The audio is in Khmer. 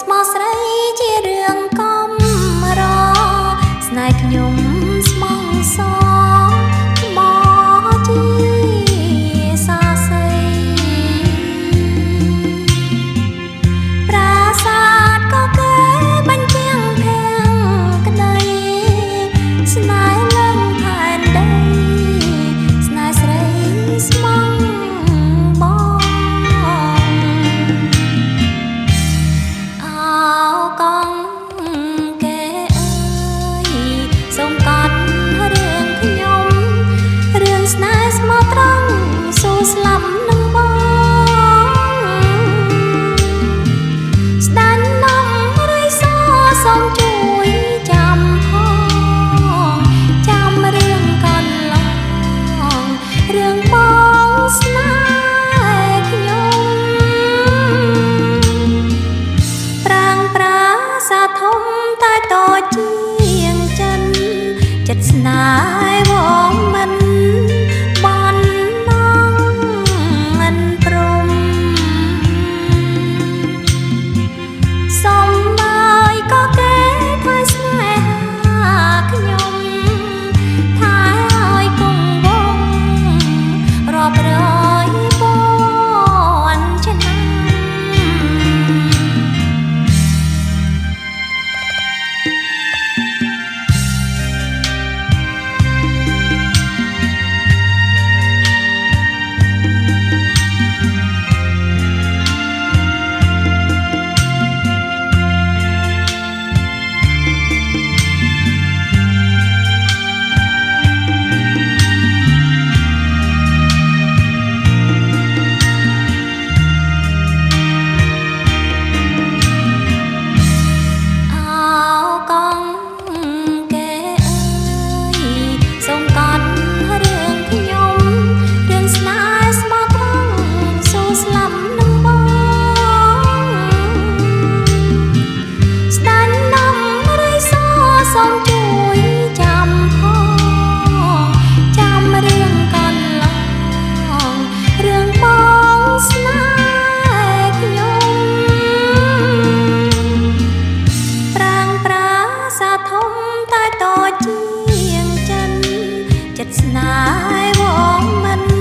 ស្មោះស្រីជារឿងកំរស្នេហ៍ខ្ញុំស្មោះសរមកជាសាស័យប្រាសាទក៏គេបញ្ជាំងភាំងក្តីស្នេហ៍ឡើងផែនដីស្នេហ៍ស្រីស្មោះបងសូមកាត់រឿងខ្ញុំរឿងស្នេហ៍ស្មោះត្រង់ស៊ូស្លាប់នឹងបងស្ដាញ់នំរៃសសូមជួយចាំផងចាំរឿងកន្លងរឿងបងស្នេហ៍ខ្ញុំប្រាំងប្រាសាធំតែតូចជាងចិត្តស្នេហ៍វងមិនបាននងព្រមសំហើយក៏គេថាស្នេហាខ្ញុំថាឲ្យគង់វងរាប់រយពាន់ឆ្នាំ ចិត្តស្នេហ៍វងមិន